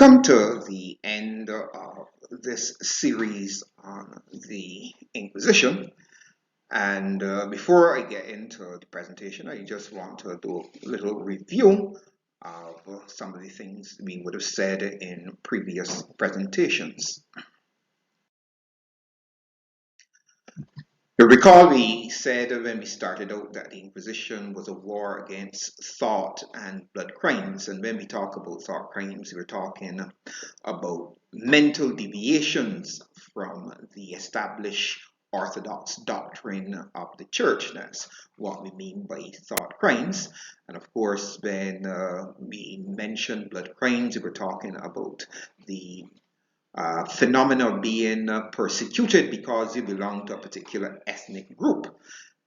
Come to the end of this series on the Inquisition. And before I get into the presentation, I just want to do a little review of some of the things we would have said in previous presentations. You recall we said when we started out that the Inquisition was a war against thought and blood crimes. And when we talk about thought crimes, we're talking about mental deviations from the established orthodox doctrine of the church. That's what we mean by thought crimes. And of course, when we mention blood crimes, we were talking about the phenomena of being persecuted because you belong to a particular ethnic group.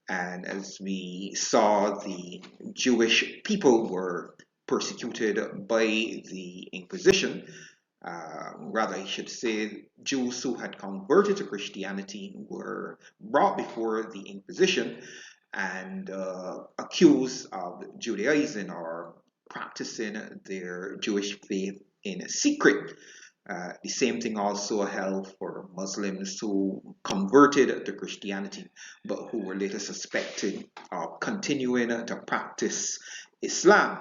And as we saw, the Jewish people were persecuted by the Inquisition. Rather, I should say, Jews who had converted to Christianity were brought before the Inquisition and accused of Judaizing or practicing their Jewish faith in secret. The same thing also held for Muslims who converted to Christianity but who were later suspected of continuing to practice Islam.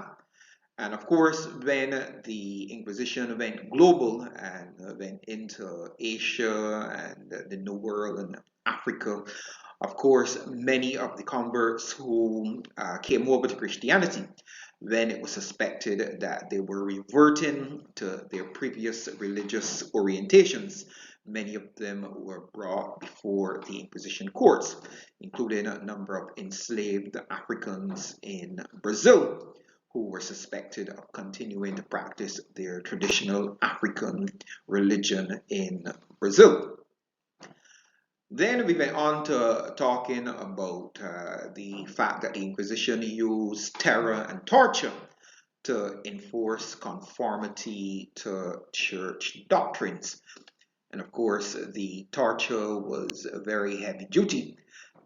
And of course, when the Inquisition went global and went into Asia and the New World and Africa, of course, many of the converts who came over to Christianity, when it was suspected that they were reverting to their previous religious orientations, many of them were brought before the Inquisition courts, including a number of enslaved Africans in Brazil who were suspected of continuing to practice their traditional African religion in Brazil. Then we went on to talking about the fact that the Inquisition used terror and torture to enforce conformity to church doctrines. And of course, the torture was very heavy duty,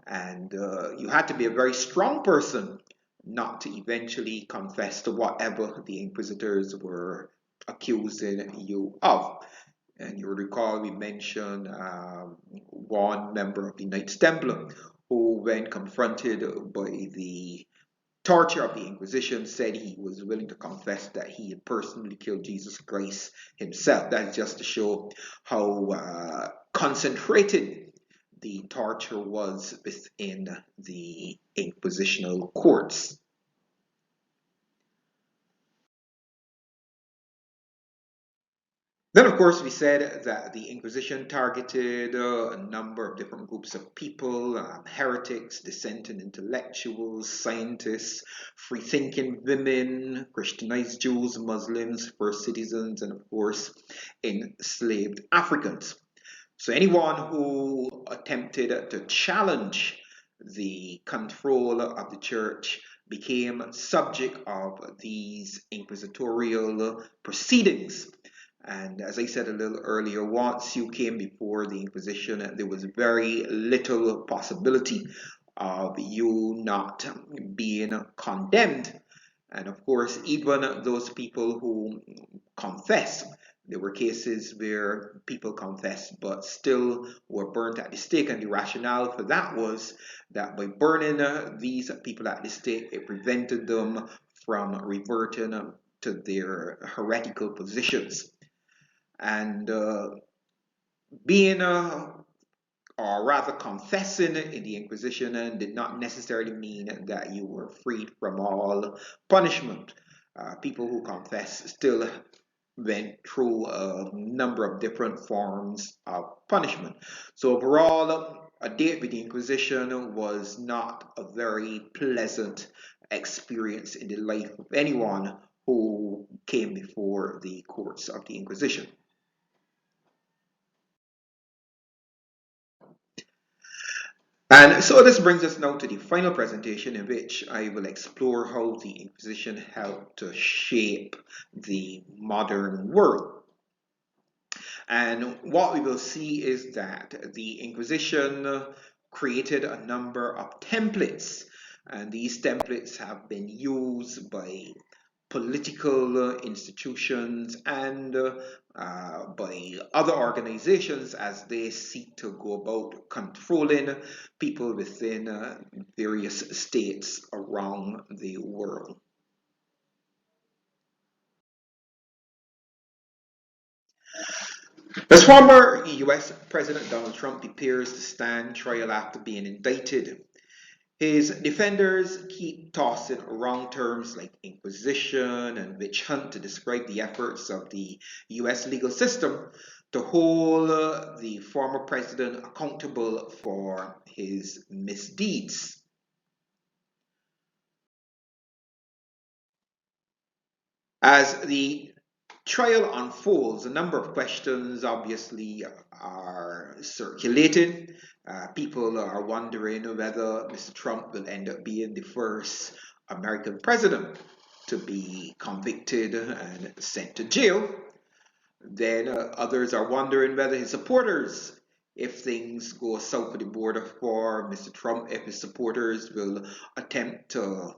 and you had to be a very strong person not to eventually confess to whatever the inquisitors were accusing you of. And you recall we mentioned one member of the Knights Templar who, when confronted by the torture of the Inquisition, said he was willing to confess that he had personally killed Jesus Christ himself. That's just to show how concentrated the torture was within the Inquisitional courts. Then, of course, we said that the Inquisition targeted a number of different groups of people, heretics, dissenting intellectuals, scientists, free-thinking women, Christianized Jews, Muslims, first citizens, and of course, enslaved Africans. So anyone who attempted to challenge the control of the church became subject of these inquisitorial proceedings. And as I said a little earlier, once you came before the Inquisition, there was very little possibility of you not being condemned. And of course, even those people who confess, there were cases where people confessed but still were burnt at the stake. And the rationale for that was that by burning these people at the stake, it prevented them from reverting to their heretical positions. And being or rather confessing in the Inquisition did not necessarily mean that you were freed from all punishment. People who confess still went through a number of different forms of punishment. So overall, a date with the Inquisition was not a very pleasant experience in the life of anyone who came before the courts of the Inquisition. And so this brings us now to the final presentation, in which I will explore how the Inquisition helped to shape the modern world. And what we will see is that the Inquisition created a number of templates, and these templates have been used by political institutions and by other organizations as they seek to go about controlling people within various states around the world. As former US President Donald Trump prepares to stand trial after being indicted, his defenders keep tossing around terms like Inquisition and witch hunt to describe the efforts of the US legal system to hold the former president accountable for his misdeeds. As the trial unfolds, a number of questions obviously are circulating. People are wondering whether Mr. Trump will end up being the first American president to be convicted and sent to jail. Then others are wondering whether his supporters, if things go south of the border for Mr. Trump, if his supporters will attempt to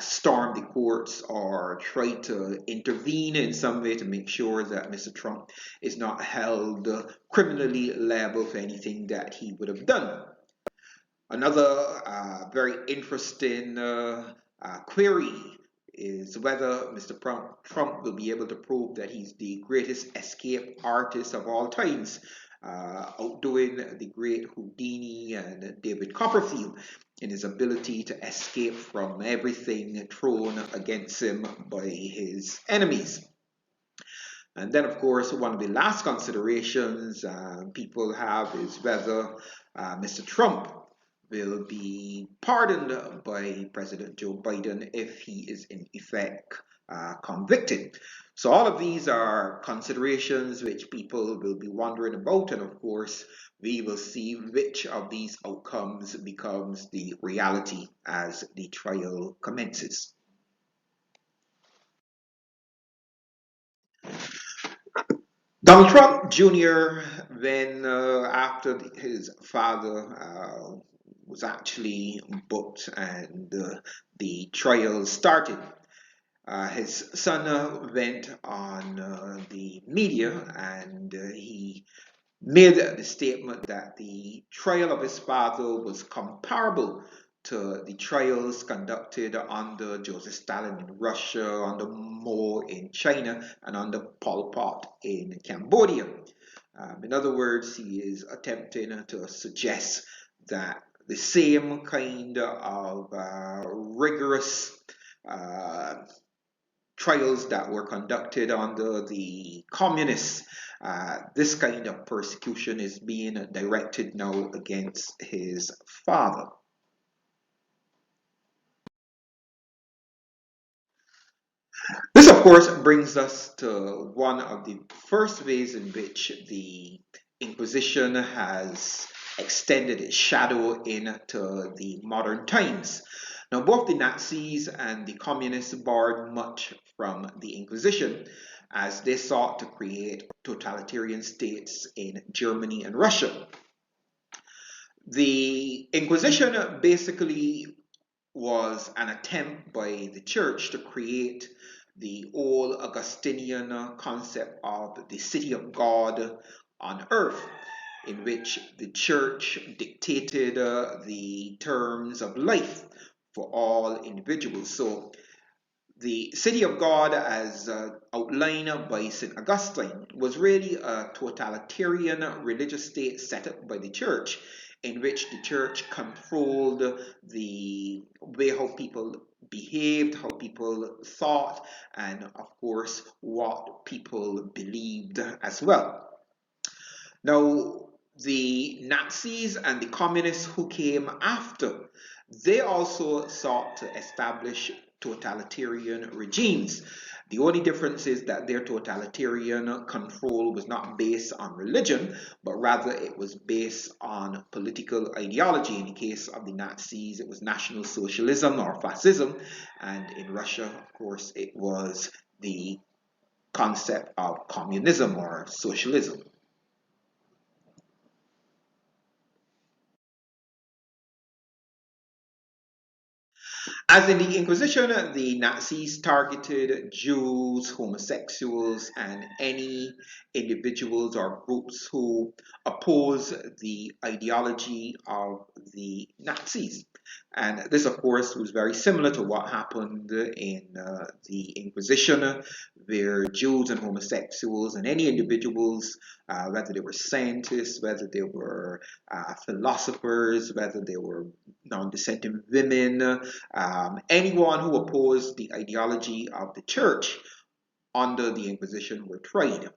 storm the courts or try to intervene in some way to make sure that Mr. Trump is not held criminally liable for anything that he would have done. Another very interesting query is whether Mr. Trump will be able to prove that he's the greatest escape artist of all times, outdoing the great Houdini and David Copperfield in his ability to escape from everything thrown against him by his enemies. And then, of course, one of the last considerations people have is whether Mr. Trump will be pardoned by President Joe Biden if he is in effect convicted. So all of these are considerations which people will be wondering about, and of course we will see which of these outcomes becomes the reality as the trial commences. Donald Trump Jr., when after his father was actually booked and the trial started, his son went on the media and he made the statement that the trial of his father was comparable to the trials conducted under Joseph Stalin in Russia, under Mao in China, and under Pol Pot in Cambodia. In other words, he is attempting to suggest that the same kind of rigorous trials that were conducted under the communists, this kind of persecution is being directed now against his father. This, of course, brings us to one of the first ways in which the Inquisition has extended its shadow into the modern times. Now, both the Nazis and the communists borrowed much from the Inquisition as they sought to create totalitarian states in Germany and Russia. The Inquisition basically was an attempt by the church to create the old Augustinian concept of the city of God on earth, in which the church dictated the terms of life for all individuals. So the city of God, as outlined by St. Augustine, was really a totalitarian religious state set up by the church, in which the church controlled the way how people behaved, how people thought, and of course what people believed as well. Now, the Nazis and the communists who came after, they also sought to establish totalitarian regimes. The only difference is that their totalitarian control was not based on religion, but rather it was based on political ideology. In the case of the Nazis, it was National Socialism or Fascism, and in Russia, of course, it was the concept of communism or socialism. As in the Inquisition, the Nazis targeted Jews, homosexuals, and any individuals or groups who oppose the ideology of the Nazis. And this, of course, was very similar to what happened in the Inquisition, where Jews and homosexuals and any individuals, whether they were scientists, whether they were philosophers, whether they were non-dissenting women, anyone who opposed the ideology of the church under the Inquisition were tried.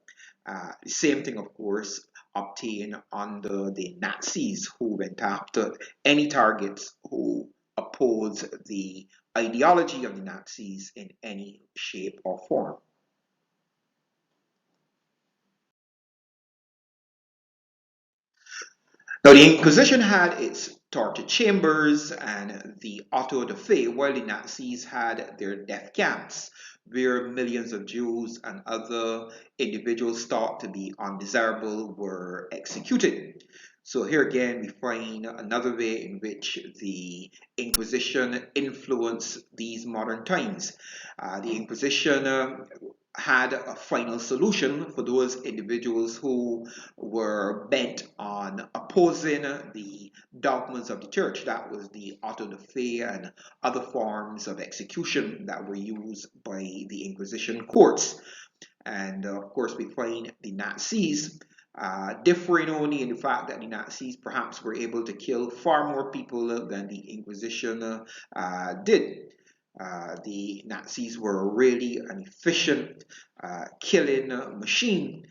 The same thing, of course, obtained under the Nazis, who went after any targets who opposed the ideology of the Nazis in any shape or form. Now, the Inquisition had its torture chambers and the auto da fe, while the Nazis had their death camps, where millions of Jews and other individuals thought to be undesirable were executed. So here again, we find another way in which the Inquisition influenced these modern times. The Inquisition had a final solution for those individuals who were bent on opposing the dogmas of the church. That was the auto da fe and other forms of execution that were used by the Inquisition courts. And of course, we find the Nazis differing only in the fact that the Nazis perhaps were able to kill far more people than the Inquisition did. The Nazis were really an efficient killing machine,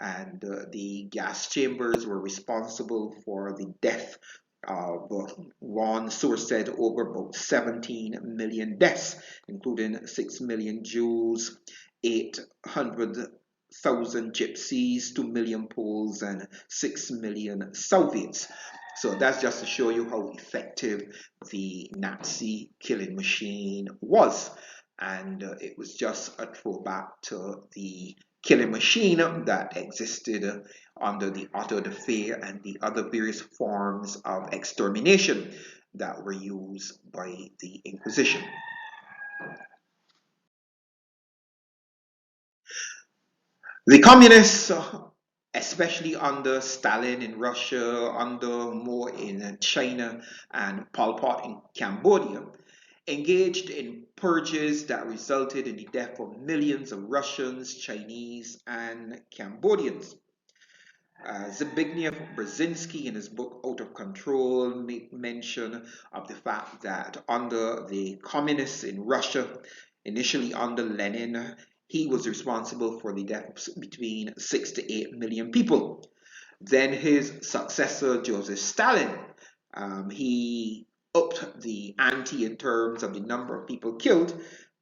and the gas chambers were responsible for the death of one source said over about 17 million deaths, including 6 million Jews, 800,000 Gypsies, 2 million Poles, and 6 million Soviets. So that's just to show you how effective the Nazi killing machine was. And it was just a throwback to the killing machine that existed under the auto da fe and the other various forms of extermination that were used by the Inquisition. The communists, especially under Stalin in Russia, under Mao in China, and Pol Pot in Cambodia, engaged in purges that resulted in the death of millions of Russians, Chinese, and Cambodians. Zbigniew Brzezinski, in his book Out of Control, make mention of the fact that under the communists in Russia, initially under Lenin, he was responsible for the deaths between 6 to 8 million people. Then his successor, Joseph Stalin, he upped the ante in terms of the number of people killed,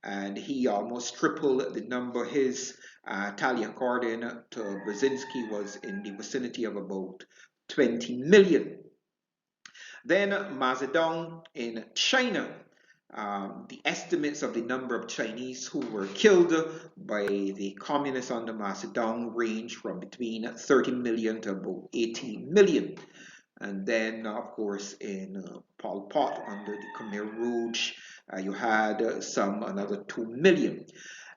and he almost tripled the number. His tally, according to Brzezinski, was in the vicinity of about 20 million. Then Mao Zedong in China, the estimates of the number of Chinese who were killed by the communists under Mao Zedong range from between 30 million to about 80 million. And then, of course, in Pol Pot under the Khmer Rouge, you had another 2 million.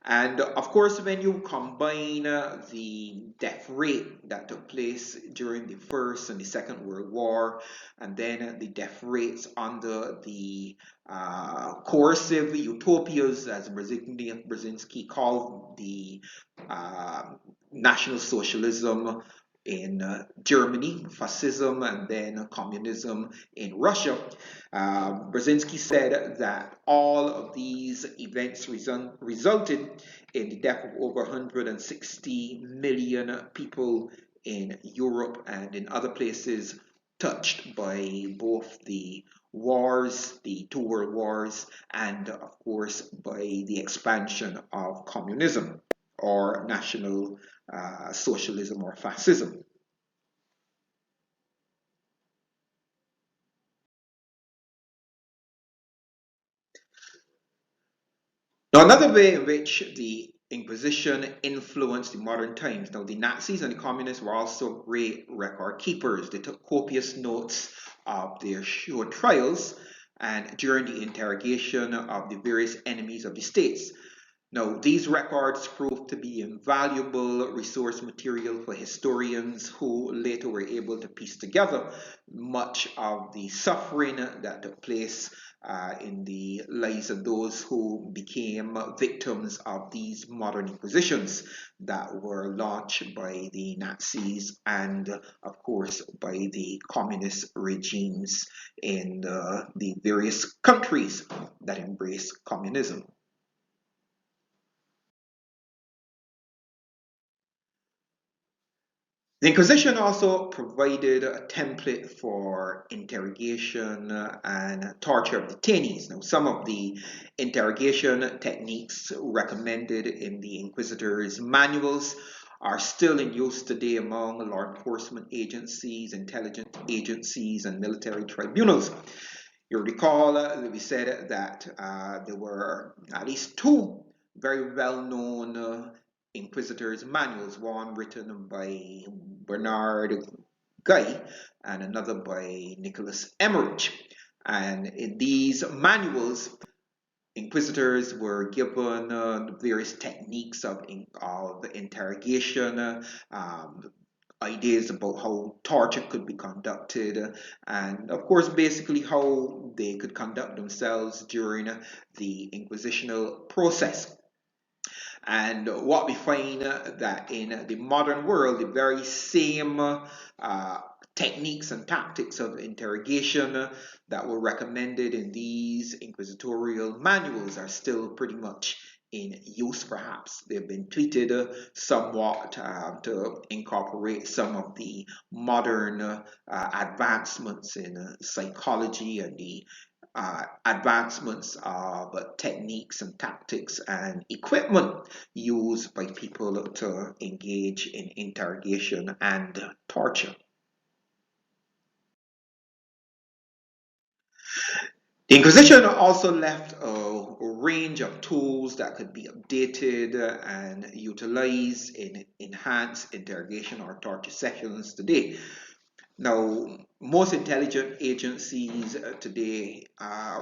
And of course, when you combine the death rate that took place during the First and the Second World War, and then the death rates under the coercive utopias, as Brzezinski called the National Socialism in Germany, fascism, and then communism in Russia. Brzezinski said that all of these events resulted in the death of over 160 million people in Europe and in other places touched by both the wars, the two world wars, and of course by the expansion of communism or national socialism or fascism. Now, another way in which the Inquisition influenced the modern times. Now, the Nazis and the communists were also great record keepers. They took copious notes of their show trials, and during the interrogation of the various enemies of the states. Now, these records proved to be invaluable resource material for historians who later were able to piece together much of the suffering that took place in the lives of those who became victims of these modern inquisitions that were launched by the Nazis and, of course, by the communist regimes in the various countries that embraced communism. The Inquisition also provided a template for interrogation and torture of detainees. Now, some of the interrogation techniques recommended in the Inquisitors' manuals are still in use today among law enforcement agencies, intelligence agencies, and military tribunals. You'll recall that we said that there were at least two very well-known Inquisitors' manuals, one written by Bernard Guy and another by Nicholas Emmerich. And in these manuals, Inquisitors were given various techniques of interrogation, ideas about how torture could be conducted, and of course, basically how they could conduct themselves during the inquisitional process. And what we find that in the modern world, the very same techniques and tactics of interrogation that were recommended in these inquisitorial manuals are still pretty much in use. Perhaps they've been tweaked somewhat to incorporate some of the modern advancements in psychology and the advancements of techniques and tactics and equipment used by people to engage in interrogation and torture. The Inquisition also left a range of tools that could be updated and utilized in enhanced interrogation or torture sessions today. Now, most intelligence agencies today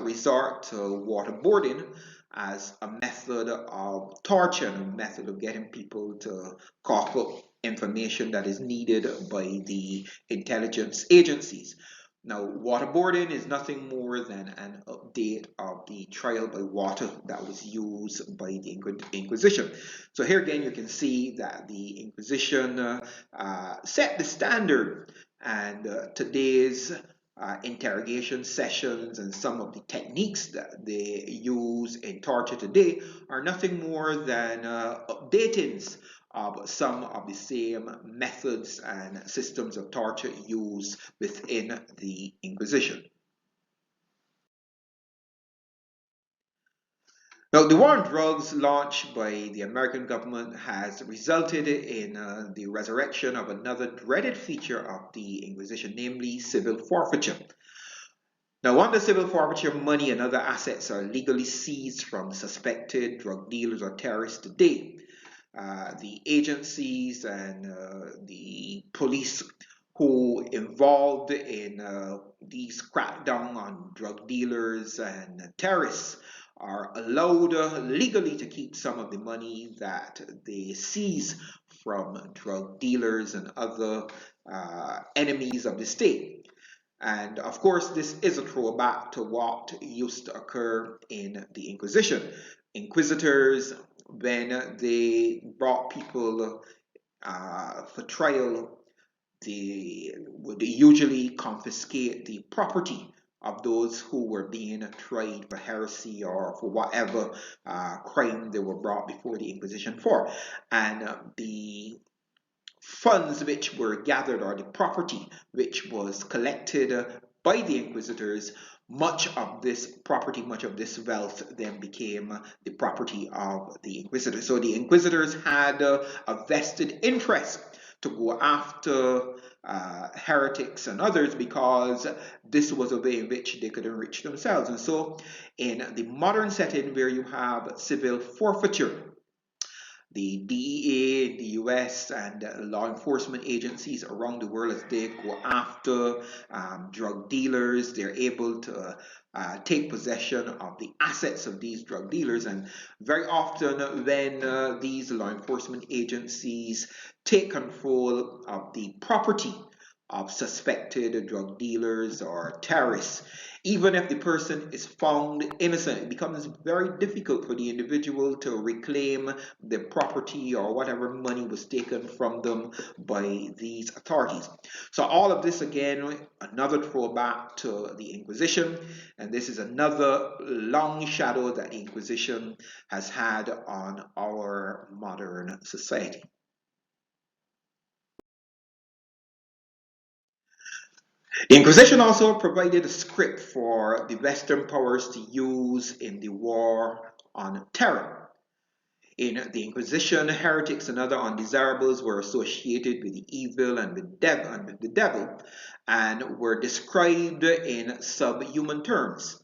resort to waterboarding as a method of torture and a method of getting people to cough up information that is needed by the intelligence agencies. Now, waterboarding is nothing more than an update of the trial by water that was used by the Inquisition. So here again, you can see that the Inquisition set the standard, and today's interrogation sessions and some of the techniques that they use in torture today are nothing more than updatings of some of the same methods and systems of torture used within the Inquisition. Now, the war on drugs launched by the American government has resulted in the resurrection of another dreaded feature of the Inquisition, namely civil forfeiture. Now, under civil forfeiture, money and other assets are legally seized from suspected drug dealers or terrorists today. The agencies and the police who involved in these crackdown on drug dealers and terrorists are allowed legally to keep some of the money that they seize from drug dealers and other enemies of the state. And of course, this is a throwback to what used to occur in the Inquisition. Inquisitors, when they brought people for trial, they would usually confiscate the property of those who were being tried for heresy or for whatever crime they were brought before the Inquisition for. And the funds which were gathered, or the property which was collected by the Inquisitors, much of this property, much of this wealth then became the property of the Inquisitors. So the Inquisitors had a vested interest to go after heretics and others, because this was a way in which they could enrich themselves. And so in the modern setting where you have civil forfeiture, the DEA, the US, and law enforcement agencies around the world, as they go after drug dealers, they're able to take possession of the assets of these drug dealers. And very often, when these law enforcement agencies take control of the property of suspected drug dealers or terrorists, even if the person is found innocent, it becomes very difficult for the individual to reclaim the property or whatever money was taken from them by these authorities. So all of this, again, another throwback to the Inquisition, and this is another long shadow that the Inquisition has had on our modern society. The Inquisition also provided a script for the Western powers to use in the war on terror. In the Inquisition, heretics and other undesirables were associated with the evil and with the devil, and were described in subhuman terms.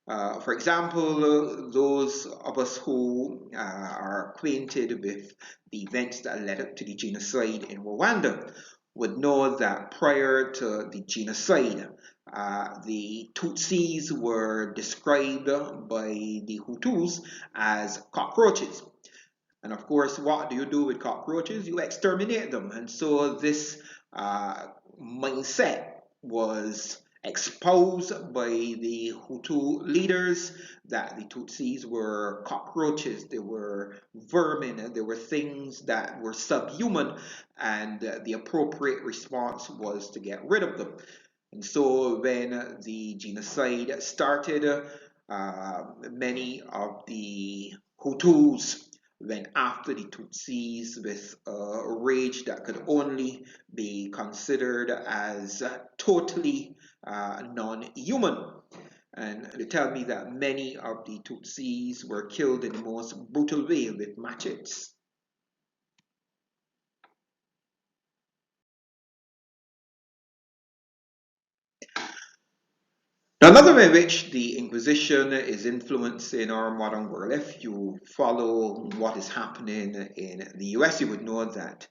For example, those of us who are acquainted with the events that led up to the genocide in Rwanda would know that prior to the genocide, the Tutsis were described by the Hutus as cockroaches. And of course, what do you do with cockroaches? You exterminate them. And so this mindset was exposed by the Hutu leaders that the Tutsis were cockroaches, they were vermin, they were things that were subhuman, and the appropriate response was to get rid of them. And so when the genocide started, many of the Hutus went after the Tutsis with a rage that could only be considered as totally non-human. And they tell me that many of the Tutsis were killed in the most brutal way with machetes. Another way in which the Inquisition is influencing our modern world, if you follow what is happening in the US, you would know that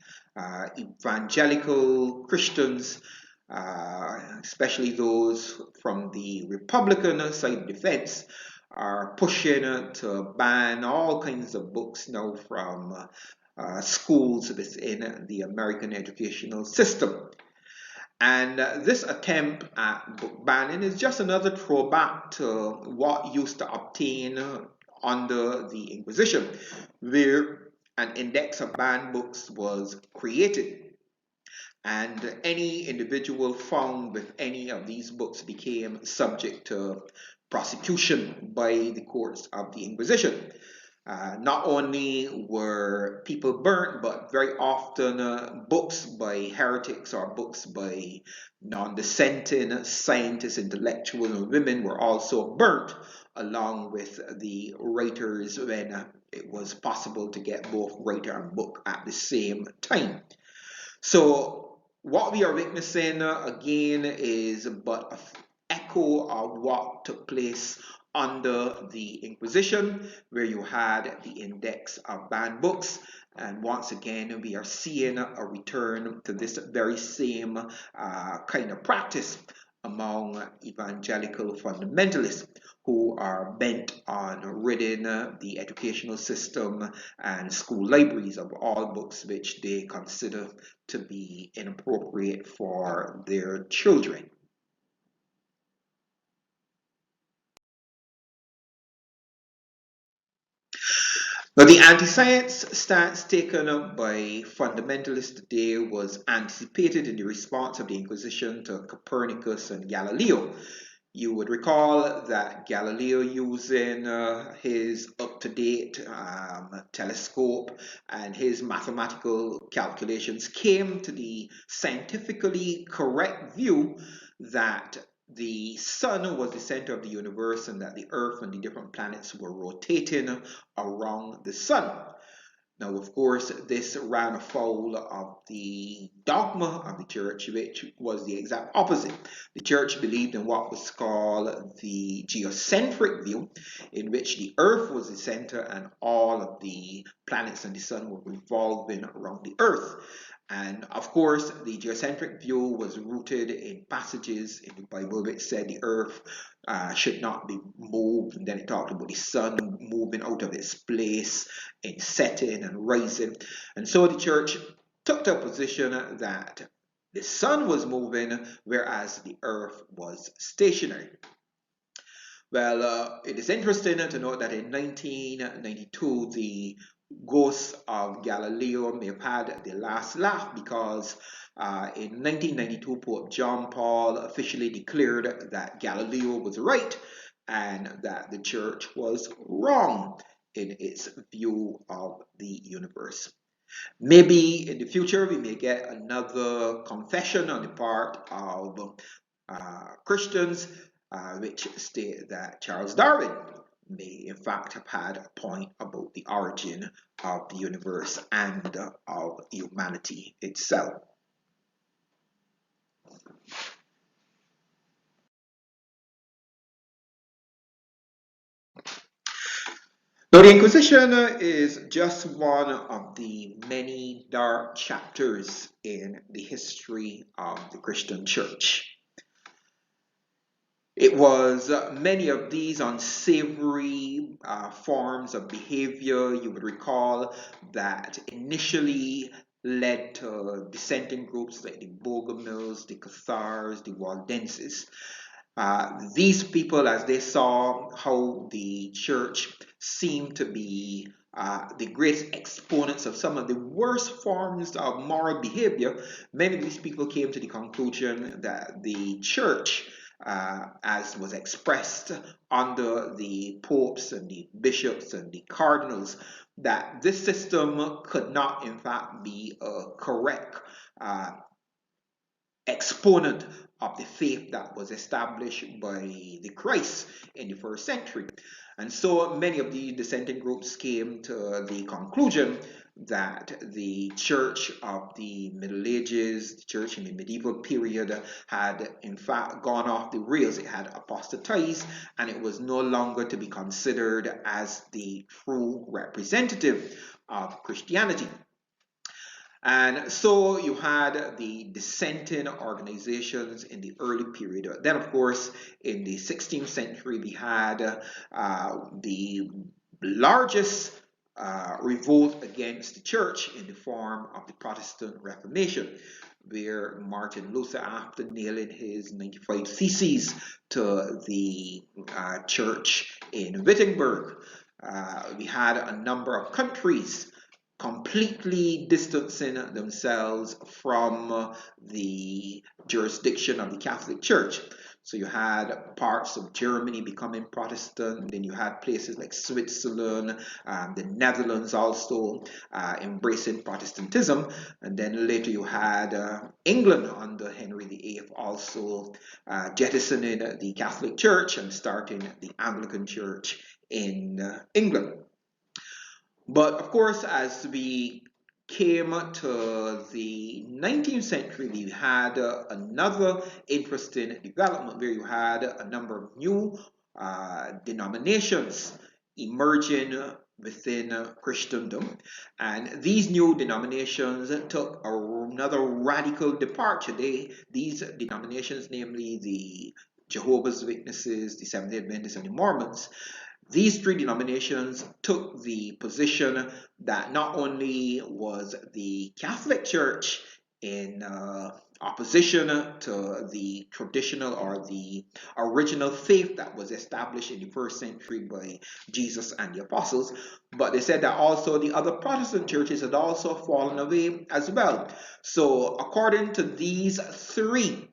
evangelical Christians, especially those from the Republican side of the fence, are pushing to ban all kinds of books now from schools within the American educational system. And this attempt at book banning is just another throwback to what used to obtain under the Inquisition, where an index of banned books was created. And any individual found with any of these books became subject to prosecution by the courts of the Inquisition. Not only were people burnt, but very often books by heretics or books by non-dissenting scientists, intellectuals, and women were also burnt, along with the writers when it was possible to get both writer and book at the same time. So what we are witnessing again is but an echo of what took place under the Inquisition, where you had the index of banned books. And once again, we are seeing a return to this very same kind of practice among evangelical fundamentalists who are bent on ridding the educational system and school libraries of all books which they consider to be inappropriate for their children. Now, the anti-science stance taken up by fundamentalists today was anticipated in the response of the Inquisition to Copernicus and Galileo. You would recall that Galileo, using his up-to-date telescope and his mathematical calculations, came to the scientifically correct view that the sun was the center of the universe and that the earth and the different planets were rotating around the sun. Now, of course, this ran afoul of the dogma of the church, which was the exact opposite. The church believed in what was called the geocentric view, in which the earth was the center and all of the planets and the sun were revolving around the earth. And of course, the geocentric view was rooted in passages in the Bible which said the earth should not be moved. And then it talked about the sun moving out of its place in setting and rising. And so the church took the position that the sun was moving, whereas the earth was stationary. Well, it is interesting to note that in 1992, the ghosts of Galileo may have had the last laugh, because in 1992, Pope John Paul officially declared that Galileo was right and that the church was wrong in its view of the universe. Maybe in the future we may get another confession on the part of Christians which state that Charles Darwin may in fact have had a point about the origin of the universe and of humanity itself. Now, the Inquisition is just one of the many dark chapters in the history of the Christian church. It was many of these unsavory forms of behavior, you would recall, that initially led to dissenting groups like the Bogomils, the Cathars, the Waldenses. These people, as they saw how the church seemed to be the great exponents of some of the worst forms of moral behavior, many of these people came to the conclusion that the church, as was expressed under the popes and the bishops and the cardinals, that this system could not in fact be a correct exponent of the faith that was established by the Christ in the first century. And so many of the dissenting groups came to the conclusion that the church of the Middle Ages, the church in the medieval period, had in fact gone off the rails. It had apostatized, and it was no longer to be considered as the true representative of Christianity. And so you had the dissenting organizations in the early period. Then, of course, in the 16th century, we had the largest revolt against the church in the form of the Protestant Reformation, where Martin Luther, after nailing his 95 Theses to the church in Wittenberg, we had a number of countries completely distancing themselves from the jurisdiction of the Catholic Church. So you had parts of Germany becoming Protestant, then you had places like Switzerland, the Netherlands also embracing Protestantism, and then later you had England under Henry VIII also jettisoning the Catholic Church and starting the Anglican Church in England. But of course, as we came to the 19th century, we had another interesting development where you had a number of new denominations emerging within Christendom. And these new denominations took another radical departure. These denominations, namely the Jehovah's Witnesses, the Seventh-day Adventists, and the Mormons, these three denominations took the position that not only was the Catholic Church in opposition to the traditional or the original faith that was established in the first century by Jesus and the apostles, but they said that also the other Protestant churches had also fallen away as well. So according to these three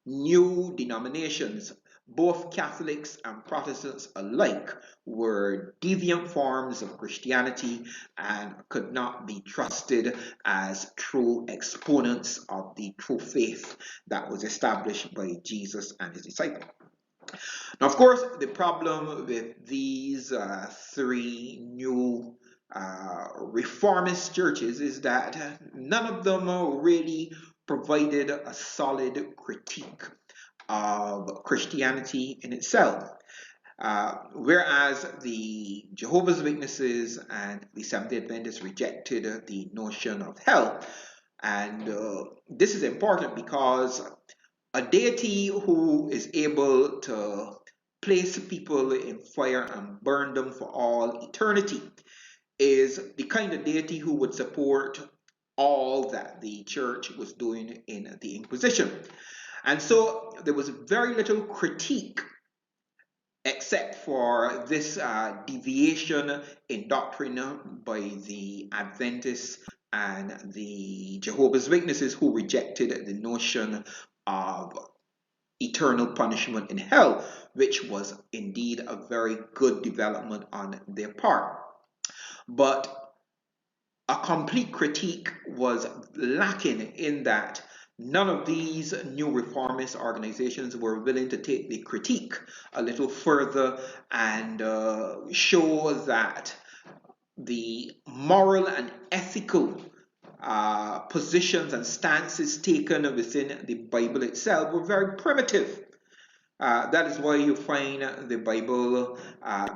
new denominations, both Catholics and Protestants alike were deviant forms of Christianity and could not be trusted as true exponents of the true faith that was established by Jesus and his disciples. Now, of course, the problem with these three new reformist churches is that none of them really provided a solid critique of Christianity in itself. Whereas the Jehovah's Witnesses and the Seventh-day Adventists rejected the notion of hell. And this is important because a deity who is able to place people in fire and burn them for all eternity is the kind of deity who would support all that the church was doing in the Inquisition. And so there was very little critique except for this deviation in doctrine by the Adventists and the Jehovah's Witnesses, who rejected the notion of eternal punishment in hell, which was indeed a very good development on their part. But a complete critique was lacking in that none of these new reformist organizations were willing to take the critique a little further and show that the moral and ethical positions and stances taken within the Bible itself were very primitive. That is why you find the Bible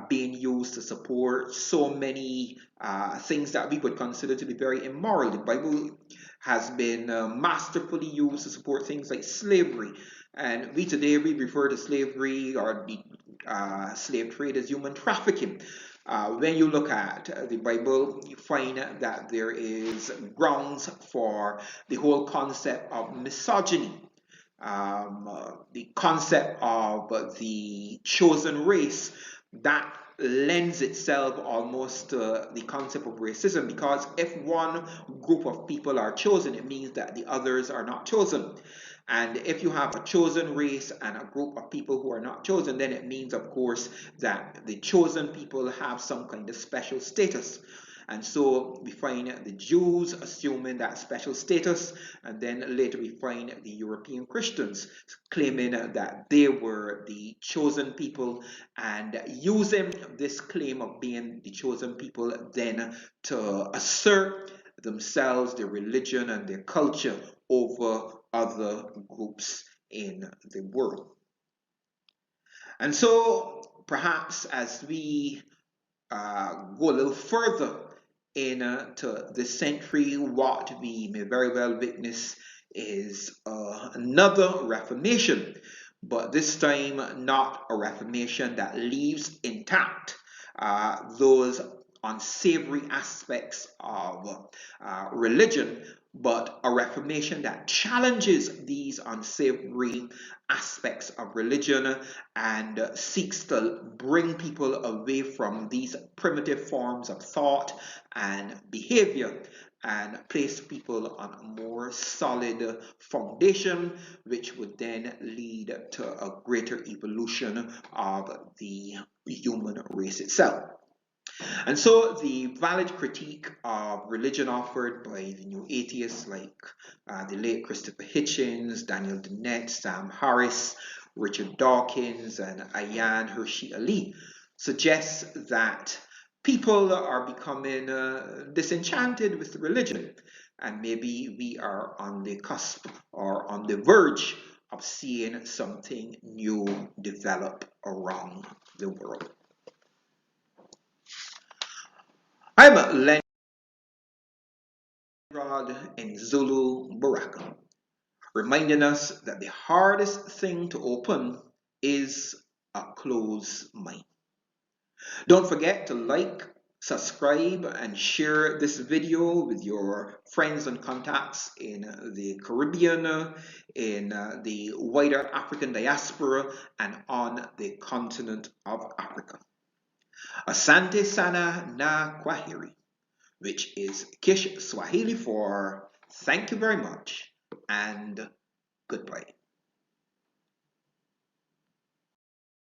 being used to support so many things that we would consider to be very immoral. The Bible has been masterfully used to support things like slavery. And we today, we refer to slavery or the slave trade as human trafficking. When you look at the Bible, you find that there is grounds for the whole concept of misogyny. The concept of the chosen race, that lends itself almost to the concept of racism, because if one group of people are chosen, it means that the others are not chosen. And if you have a chosen race and a group of people who are not chosen, then it means, of course, that the chosen people have some kind of special status. And so we find the Jews assuming that special status, and then later we find the European Christians claiming that they were the chosen people and using this claim of being the chosen people then to assert themselves, their religion, and their culture over other groups in the world. And so perhaps as we go a little further into this century, what we may very well witness is another Reformation, but this time not a Reformation that leaves intact those unsavory aspects of religion, but a Reformation that challenges these unsavory aspects of religion and seeks to bring people away from these primitive forms of thought and behavior and place people on a more solid foundation, which would then lead to a greater evolution of the human race itself. And so the valid critique of religion offered by the new atheists like the late Christopher Hitchens, Daniel Dennett, Sam Harris, Richard Dawkins, and Ayaan Hirsi Ali suggests that people are becoming disenchanted with religion, and maybe we are on the cusp or on the verge of seeing something new develop around the world. I'm Lenrod in Nzulu, Baraka, reminding us that the hardest thing to open is a closed mind. Don't forget to like, subscribe, and share this video with your friends and contacts in the Caribbean, in the wider African diaspora, and on the continent of Africa. Asante sana na kwaheri, which is Kish Swahili for thank you very much and goodbye.